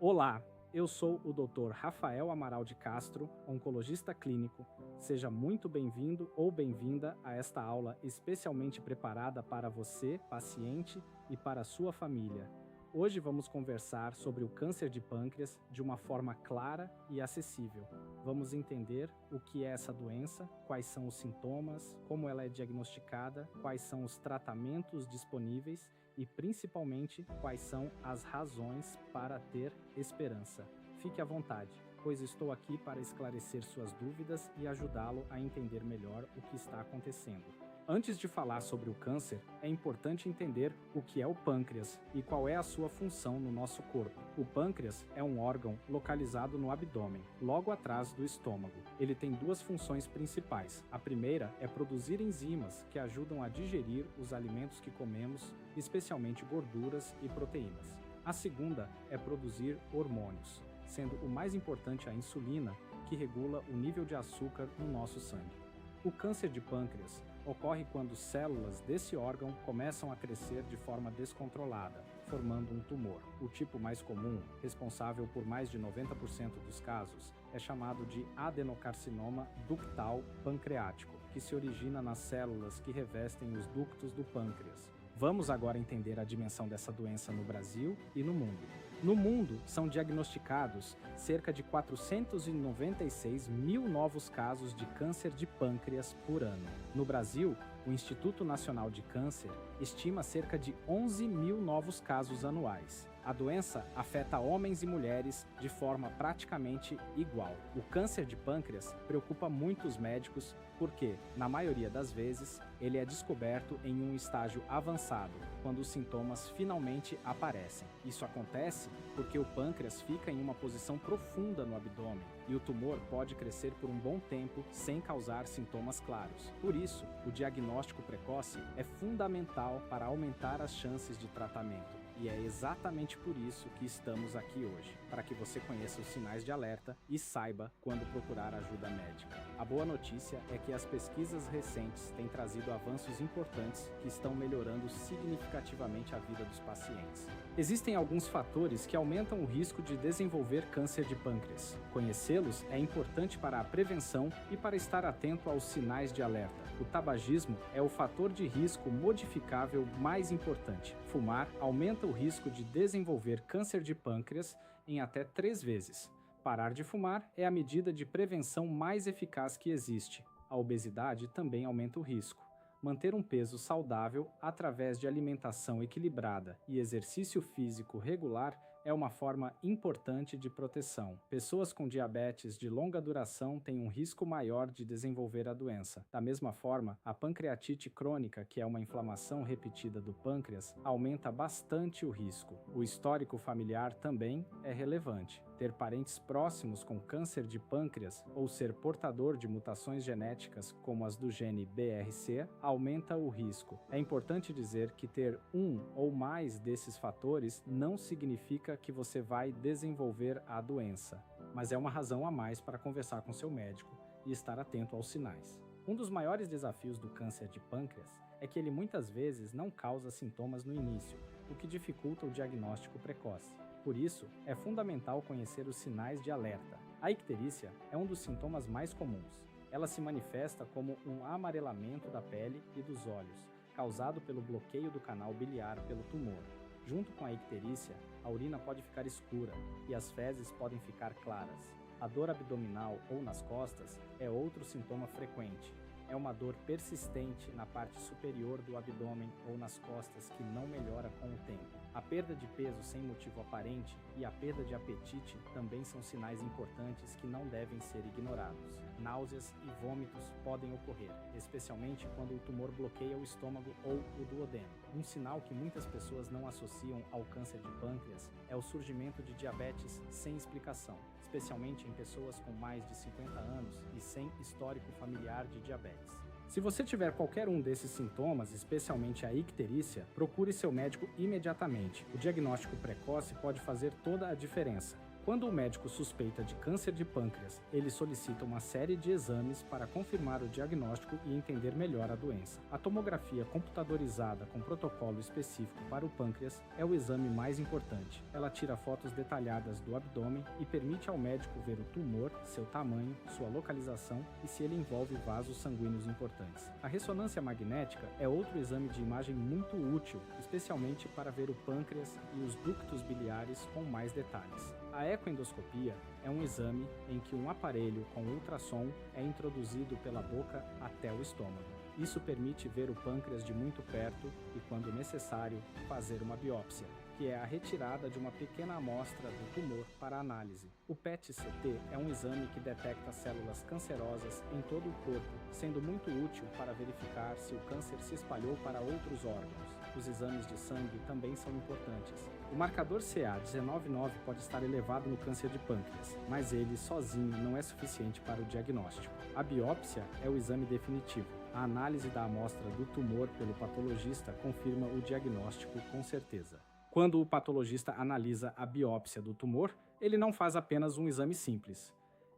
Olá, eu sou o Dr. Rafael Amaral de Castro, oncologista clínico. Seja muito bem-vindo ou bem-vinda a esta aula especialmente preparada para você, paciente, e para a sua família. Hoje vamos conversar sobre o câncer de pâncreas de uma forma clara e acessível. Vamos entender o que é essa doença, quais são os sintomas, como ela é diagnosticada, quais são os tratamentos disponíveis e, principalmente, quais são as razões para ter esperança. Fique à vontade, pois estou aqui para esclarecer suas dúvidas e ajudá-lo a entender melhor o que está acontecendo. Antes de falar sobre o câncer, é importante entender o que é o pâncreas e qual é a sua função no nosso corpo. O pâncreas é um órgão localizado no abdômen, logo atrás do estômago. Ele tem duas funções principais. A primeira é produzir enzimas que ajudam a digerir os alimentos que comemos, especialmente gorduras e proteínas. A segunda é produzir hormônios, sendo o mais importante a insulina, que regula o nível de açúcar no nosso sangue. O câncer de pâncreas ocorre quando células desse órgão começam a crescer de forma descontrolada, formando um tumor. O tipo mais comum, responsável por mais de 90% dos casos, é chamado de adenocarcinoma ductal pancreático, que se origina nas células que revestem os ductos do pâncreas. Vamos agora entender a dimensão dessa doença no Brasil e no mundo. No mundo, são diagnosticados cerca de 496 mil novos casos de câncer de pâncreas por ano. No Brasil, o Instituto Nacional de Câncer estima cerca de 11 mil novos casos anuais. A doença afeta homens e mulheres de forma praticamente igual. O câncer de pâncreas preocupa muitos médicos porque, na maioria das vezes, ele é descoberto em um estágio avançado, quando os sintomas finalmente aparecem. Isso acontece porque o pâncreas fica em uma posição profunda no abdômen e o tumor pode crescer por um bom tempo sem causar sintomas claros. Por isso, o diagnóstico precoce é fundamental para aumentar as chances de tratamento. E é exatamente por isso que estamos aqui hoje, para que você conheça os sinais de alerta e saiba quando procurar ajuda médica. A boa notícia é que as pesquisas recentes têm trazido avanços importantes que estão melhorando significativamente a vida dos pacientes. Existem alguns fatores que aumentam o risco de desenvolver câncer de pâncreas. Conhecê-los é importante para a prevenção e para estar atento aos sinais de alerta. O tabagismo é o fator de risco modificável mais importante. Fumar aumenta o risco de desenvolver câncer de pâncreas em até 3 vezes. Parar de fumar é a medida de prevenção mais eficaz que existe. A obesidade também aumenta o risco. Manter um peso saudável através de alimentação equilibrada e exercício físico regular é uma forma importante de proteção. Pessoas com diabetes de longa duração têm um risco maior de desenvolver a doença. Da mesma forma, a pancreatite crônica, que é uma inflamação repetida do pâncreas, aumenta bastante o risco. O histórico familiar também é relevante. Ter parentes próximos com câncer de pâncreas ou ser portador de mutações genéticas como as do gene BRCA aumenta o risco. É importante dizer que ter um ou mais desses fatores não significa que você vai desenvolver a doença, mas é uma razão a mais para conversar com seu médico e estar atento aos sinais. Um dos maiores desafios do câncer de pâncreas é que ele muitas vezes não causa sintomas no início, o que dificulta o diagnóstico precoce. Por isso, é fundamental conhecer os sinais de alerta. A icterícia é um dos sintomas mais comuns. Ela se manifesta como um amarelamento da pele e dos olhos, causado pelo bloqueio do canal biliar pelo tumor. Junto com a icterícia, a urina pode ficar escura e as fezes podem ficar claras. A dor abdominal ou nas costas é outro sintoma frequente. É uma dor persistente na parte superior do abdômen ou nas costas que não melhora com o tempo. A perda de peso sem motivo aparente e a perda de apetite também são sinais importantes que não devem ser ignorados. Náuseas e vômitos podem ocorrer, especialmente quando o tumor bloqueia o estômago ou o duodeno. Um sinal que muitas pessoas não associam ao câncer de pâncreas é o surgimento de diabetes sem explicação, especialmente em pessoas com mais de 50 anos e sem histórico familiar de diabetes. Se você tiver qualquer um desses sintomas, especialmente a icterícia, procure seu médico imediatamente. O diagnóstico precoce pode fazer toda a diferença. Quando o médico suspeita de câncer de pâncreas, ele solicita uma série de exames para confirmar o diagnóstico e entender melhor a doença. A tomografia computadorizada com protocolo específico para o pâncreas é o exame mais importante. Ela tira fotos detalhadas do abdômen e permite ao médico ver o tumor, seu tamanho, sua localização e se ele envolve vasos sanguíneos importantes. A ressonância magnética é outro exame de imagem muito útil, especialmente para ver o pâncreas e os ductos biliares com mais detalhes. A ecoendoscopia é um exame em que um aparelho com ultrassom é introduzido pela boca até o estômago. Isso permite ver o pâncreas de muito perto e, quando necessário, fazer uma biópsia, que é a retirada de uma pequena amostra do tumor para análise. O PET-CT é um exame que detecta células cancerosas em todo o corpo, sendo muito útil para verificar se o câncer se espalhou para outros órgãos. Os exames de sangue também são importantes. O marcador CA199 pode estar elevado no câncer de pâncreas, mas ele sozinho não é suficiente para o diagnóstico. A biópsia é o exame definitivo. A análise da amostra do tumor pelo patologista confirma o diagnóstico com certeza. Quando o patologista analisa a biópsia do tumor, ele não faz apenas um exame simples.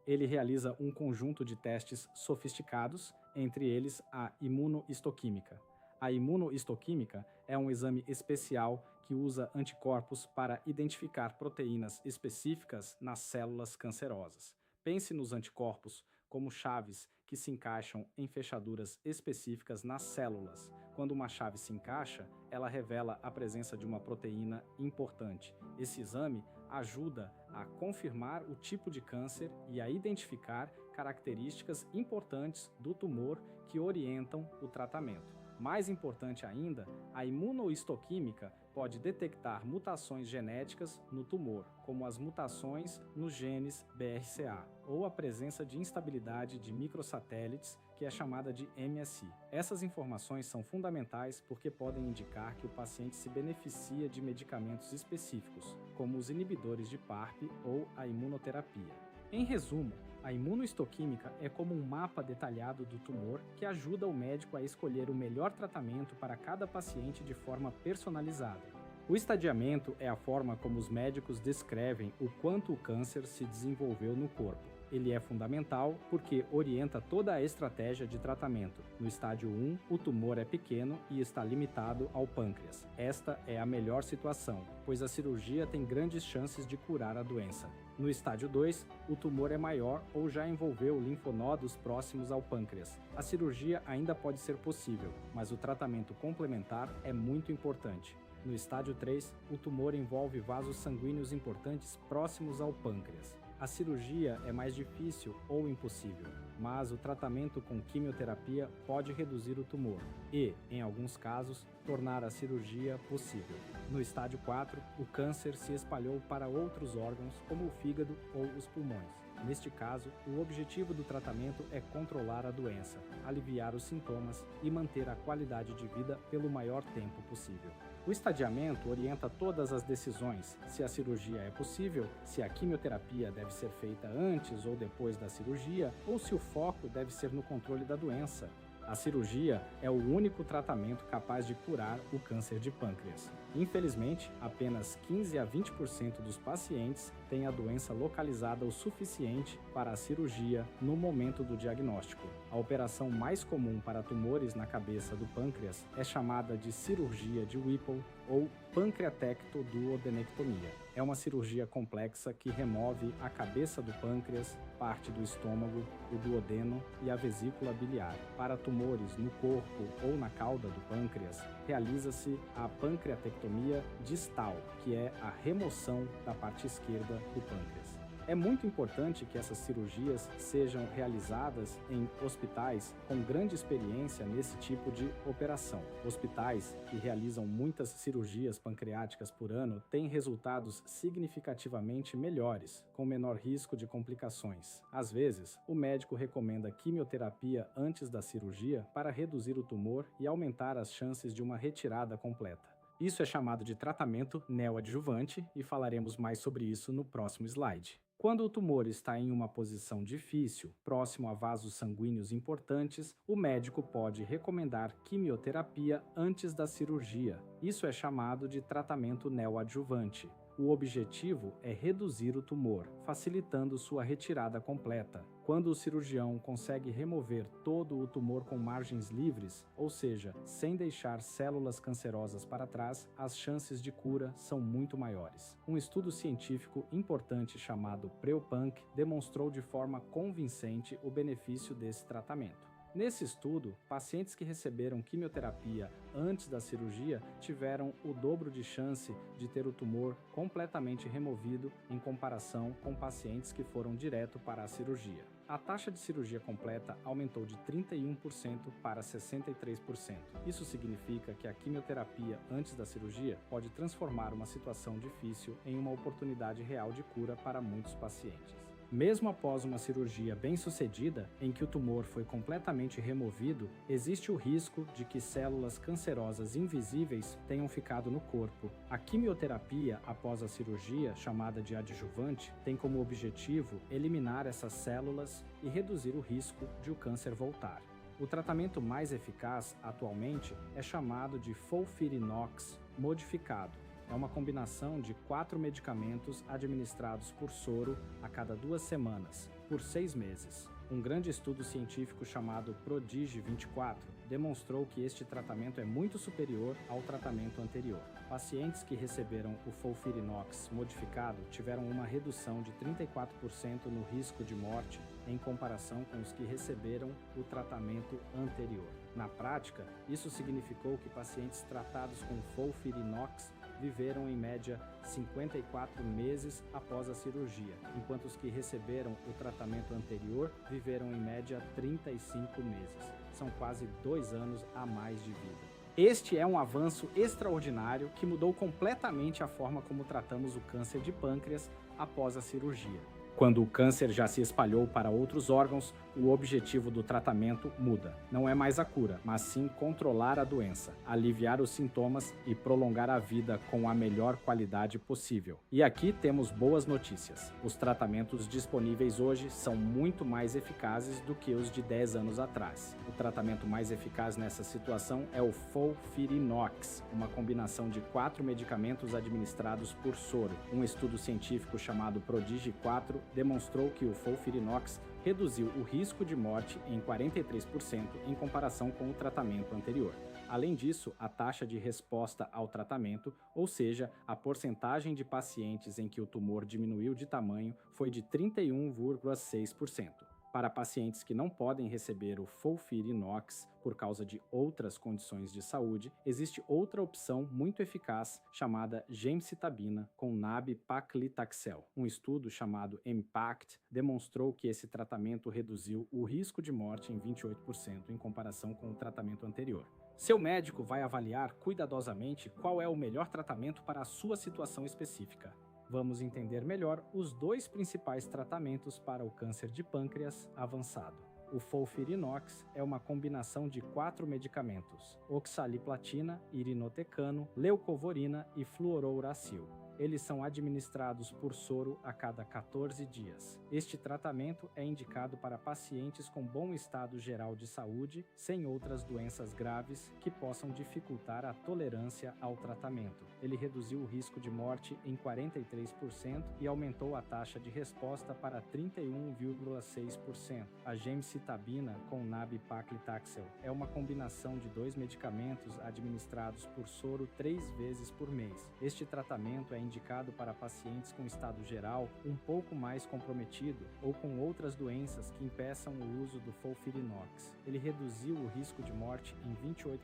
Ele realiza um conjunto de testes sofisticados, entre eles a imunohistoquímica. A imunohistoquímica é um exame especial que usa anticorpos para identificar proteínas específicas nas células cancerosas. Pense nos anticorpos como chaves que se encaixam em fechaduras específicas nas células. Quando uma chave se encaixa, ela revela a presença de uma proteína importante. Esse exame ajuda a confirmar o tipo de câncer e a identificar características importantes do tumor que orientam o tratamento. Mais importante ainda, a imunohistoquímica pode detectar mutações genéticas no tumor, como as mutações nos genes BRCA, ou a presença de instabilidade de microsatélites, que é chamada de MSI. Essas informações são fundamentais porque podem indicar que o paciente se beneficia de medicamentos específicos, como os inibidores de PARP ou a imunoterapia. Em resumo, a imunohistoquímica é como um mapa detalhado do tumor que ajuda o médico a escolher o melhor tratamento para cada paciente de forma personalizada. O estadiamento é a forma como os médicos descrevem o quanto o câncer se desenvolveu no corpo. Ele é fundamental porque orienta toda a estratégia de tratamento. No estádio 1, o tumor é pequeno e está limitado ao pâncreas. Esta é a melhor situação, pois a cirurgia tem grandes chances de curar a doença. No estádio 2, o tumor é maior ou já envolveu linfonodos próximos ao pâncreas. A cirurgia ainda pode ser possível, mas o tratamento complementar é muito importante. No estádio 3, o tumor envolve vasos sanguíneos importantes próximos ao pâncreas. A cirurgia é mais difícil ou impossível, mas o tratamento com quimioterapia pode reduzir o tumor e, em alguns casos, tornar a cirurgia possível. No estádio 4, o câncer se espalhou para outros órgãos, como o fígado ou os pulmões. Neste caso, o objetivo do tratamento é controlar a doença, aliviar os sintomas e manter a qualidade de vida pelo maior tempo possível. O estadiamento orienta todas as decisões, se a cirurgia é possível, se a quimioterapia deve ser feita antes ou depois da cirurgia, ou se o foco deve ser no controle da doença. A cirurgia é o único tratamento capaz de curar o câncer de pâncreas. Infelizmente, apenas 15 a 20% dos pacientes têm a doença localizada o suficiente para a cirurgia no momento do diagnóstico. A operação mais comum para tumores na cabeça do pâncreas é chamada de cirurgia de Whipple ou pancreatectoduodenectomia. É uma cirurgia complexa que remove a cabeça do pâncreas, parte do estômago, o duodeno e a vesícula biliar. Para tumores no corpo ou na cauda do pâncreas, realiza-se a pancreatectomia distal, que é a remoção da parte esquerda do pâncreas. É muito importante que essas cirurgias sejam realizadas em hospitais com grande experiência nesse tipo de operação. Hospitais que realizam muitas cirurgias pancreáticas por ano têm resultados significativamente melhores, com menor risco de complicações. Às vezes, o médico recomenda quimioterapia antes da cirurgia para reduzir o tumor e aumentar as chances de uma retirada completa. Isso é chamado de tratamento neoadjuvante e falaremos mais sobre isso no próximo slide. Quando o tumor está em uma posição difícil, próximo a vasos sanguíneos importantes, o médico pode recomendar quimioterapia antes da cirurgia. Isso é chamado de tratamento neoadjuvante. O objetivo é reduzir o tumor, facilitando sua retirada completa. Quando o cirurgião consegue remover todo o tumor com margens livres, ou seja, sem deixar células cancerosas para trás, as chances de cura são muito maiores. Um estudo científico importante chamado PreoPunk demonstrou de forma convincente o benefício desse tratamento. Nesse estudo, pacientes que receberam quimioterapia antes da cirurgia tiveram o dobro de chance de ter o tumor completamente removido em comparação com pacientes que foram direto para a cirurgia. A taxa de cirurgia completa aumentou de 31% para 63%. Isso significa que a quimioterapia antes da cirurgia pode transformar uma situação difícil em uma oportunidade real de cura para muitos pacientes. Mesmo após uma cirurgia bem-sucedida, em que o tumor foi completamente removido, existe o risco de que células cancerosas invisíveis tenham ficado no corpo. A quimioterapia após a cirurgia, chamada de adjuvante, tem como objetivo eliminar essas células e reduzir o risco de o câncer voltar. O tratamento mais eficaz atualmente é chamado de FOLFIRINOX modificado. É uma combinação de 4 medicamentos administrados por soro a cada 2 semanas, por 6 meses. Um grande estudo científico chamado PRODIGE-24 demonstrou que este tratamento é muito superior ao tratamento anterior. Pacientes que receberam o FOLFIRINOX modificado tiveram uma redução de 34% no risco de morte em comparação com os que receberam o tratamento anterior. Na prática, isso significou que pacientes tratados com FOLFIRINOX viveram em média 54 meses após a cirurgia, enquanto os que receberam o tratamento anterior viveram em média 35 meses. São quase 2 anos a mais de vida. Este é um avanço extraordinário que mudou completamente a forma como tratamos o câncer de pâncreas após a cirurgia. Quando o câncer já se espalhou para outros órgãos, o objetivo do tratamento muda. Não é mais a cura, mas sim controlar a doença, aliviar os sintomas e prolongar a vida com a melhor qualidade possível. E aqui temos boas notícias. Os tratamentos disponíveis hoje são muito mais eficazes do que os de 10 anos atrás. O tratamento mais eficaz nessa situação é o FOLFIRINOX, uma combinação de 4 medicamentos administrados por soro. Um estudo científico chamado PRODIGE-4 demonstrou que o FOLFIRINOX reduziu o risco de morte em 43% em comparação com o tratamento anterior. Além disso, a taxa de resposta ao tratamento, ou seja, a porcentagem de pacientes em que o tumor diminuiu de tamanho, foi de 31,6%. Para pacientes que não podem receber o FOLFIRINOX por causa de outras condições de saúde, existe outra opção muito eficaz chamada gemcitabina com nab-paclitaxel. Um estudo chamado MPACT demonstrou que esse tratamento reduziu o risco de morte em 28% em comparação com o tratamento anterior. Seu médico vai avaliar cuidadosamente qual é o melhor tratamento para a sua situação específica. Vamos entender melhor os 2 principais tratamentos para o câncer de pâncreas avançado. O FOLFIRINOX é uma combinação de 4 medicamentos: oxaliplatina, irinotecano, leucovorina e fluorouracil. Eles são administrados por soro a cada 14 dias. Este tratamento é indicado para pacientes com bom estado geral de saúde, sem outras doenças graves que possam dificultar a tolerância ao tratamento. Ele reduziu o risco de morte em 43% e aumentou a taxa de resposta para 31,6%. A gemcitabina com nab-paclitaxel é uma combinação de 2 medicamentos administrados por soro 3 vezes por mês. Este tratamento é indicado para pacientes com estado geral um pouco mais comprometido ou com outras doenças que impeçam o uso do FOLFIRINOX. Ele reduziu o risco de morte em 28%.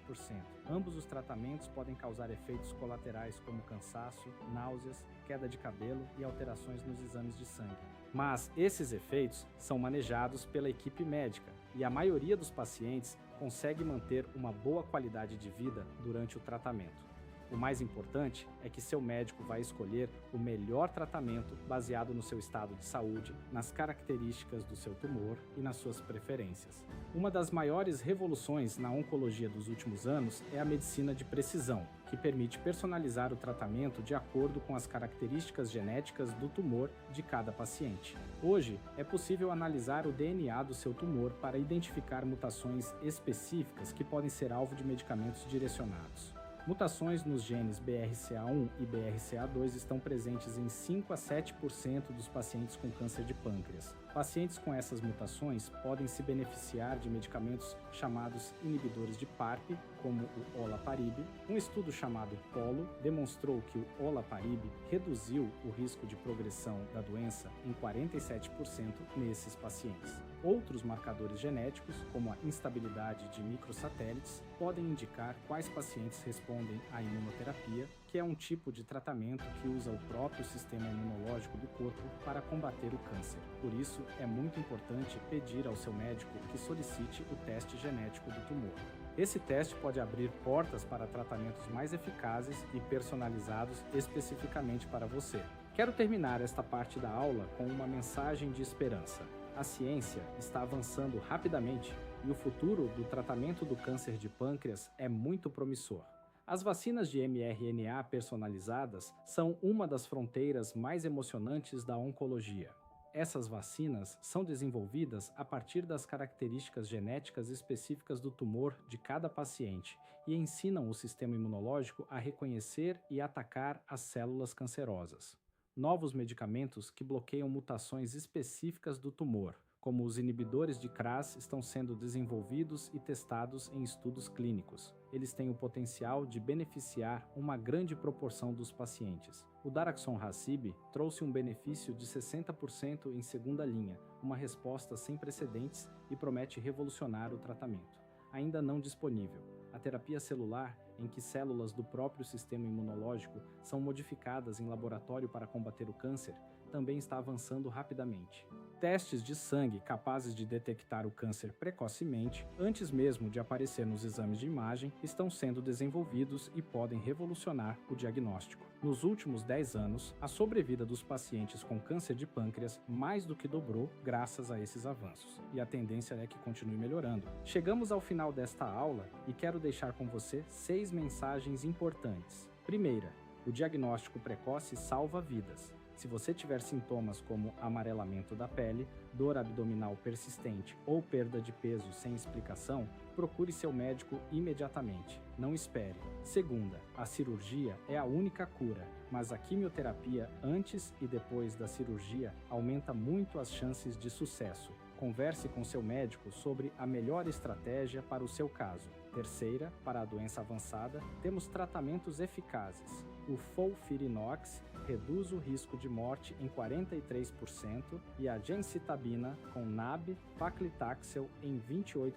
Ambos os tratamentos podem causar efeitos colaterais como cansaço, náuseas, queda de cabelo e alterações nos exames de sangue. Mas esses efeitos são manejados pela equipe médica e a maioria dos pacientes consegue manter uma boa qualidade de vida durante o tratamento. O mais importante é que seu médico vai escolher o melhor tratamento baseado no seu estado de saúde, nas características do seu tumor e nas suas preferências. Uma das maiores revoluções na oncologia dos últimos anos é a medicina de precisão, que permite personalizar o tratamento de acordo com as características genéticas do tumor de cada paciente. Hoje, é possível analisar o DNA do seu tumor para identificar mutações específicas que podem ser alvo de medicamentos direcionados. Mutações nos genes BRCA1 e BRCA2 estão presentes em 5 a 7% dos pacientes com câncer de pâncreas. Pacientes com essas mutações podem se beneficiar de medicamentos chamados inibidores de PARP, como o olaparib. Um estudo chamado POLO demonstrou que o olaparib reduziu o risco de progressão da doença em 47% nesses pacientes. Outros marcadores genéticos, como a instabilidade de microsatélites, podem indicar quais pacientes respondem à imunoterapia, que é um tipo de tratamento que usa o próprio sistema imunológico do corpo para combater o câncer. Por isso, é muito importante pedir ao seu médico que solicite o teste genético do tumor. Esse teste pode abrir portas para tratamentos mais eficazes e personalizados especificamente para você. Quero terminar esta parte da aula com uma mensagem de esperança. A ciência está avançando rapidamente e o futuro do tratamento do câncer de pâncreas é muito promissor. As vacinas de mRNA personalizadas são uma das fronteiras mais emocionantes da oncologia. Essas vacinas são desenvolvidas a partir das características genéticas específicas do tumor de cada paciente e ensinam o sistema imunológico a reconhecer e atacar as células cancerosas. Novos medicamentos que bloqueiam mutações específicas do tumor, como os inibidores de CRAS, estão sendo desenvolvidos e testados em estudos clínicos. Eles têm o potencial de beneficiar uma grande proporção dos pacientes. O daraxonrasib trouxe um benefício de 60% em segunda linha, uma resposta sem precedentes e promete revolucionar o tratamento. Ainda não disponível. A terapia celular, em que células do próprio sistema imunológico são modificadas em laboratório para combater o câncer, também está avançando rapidamente. Testes de sangue capazes de detectar o câncer precocemente, antes mesmo de aparecer nos exames de imagem, estão sendo desenvolvidos e podem revolucionar o diagnóstico. Nos últimos 10 anos, a sobrevida dos pacientes com câncer de pâncreas mais do que dobrou graças a esses avanços, e a tendência é que continue melhorando. Chegamos ao final desta aula e quero deixar com você 6 mensagens importantes. Primeira, o diagnóstico precoce salva vidas. Se você tiver sintomas como amarelamento da pele, dor abdominal persistente ou perda de peso sem explicação, procure seu médico imediatamente. Não espere. Segunda, a cirurgia é a única cura, mas a quimioterapia antes e depois da cirurgia aumenta muito as chances de sucesso. Converse com seu médico sobre a melhor estratégia para o seu caso. Terceira, para a doença avançada, temos tratamentos eficazes. O FOLFIRINOX reduz o risco de morte em 43% e a gemcitabina com nab-paclitaxel em 28%.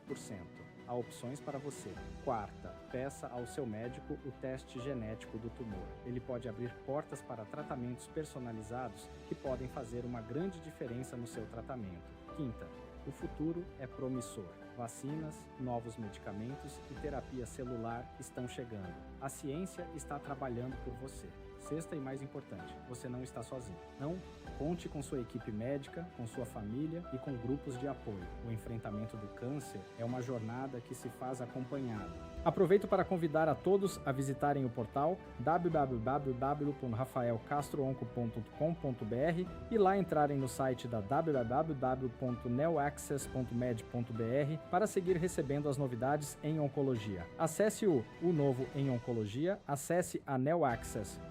Há opções para você. Quarta, peça ao seu médico o teste genético do tumor. Ele pode abrir portas para tratamentos personalizados que podem fazer uma grande diferença no seu tratamento. Quinta, o futuro é promissor. Vacinas, novos medicamentos e terapia celular estão chegando. A ciência está trabalhando por você. Sexta e mais importante, você não está sozinho. Não, conte com sua equipe médica, com sua família e com grupos de apoio. O enfrentamento do câncer é uma jornada que se faz acompanhado. Aproveito para convidar a todos a visitarem o portal www.rafaelcastroonco.com.br e lá entrarem no site da www.neoaccess.med.br para seguir recebendo as novidades em oncologia. Acesse o novo em oncologia, acesse a Neo Access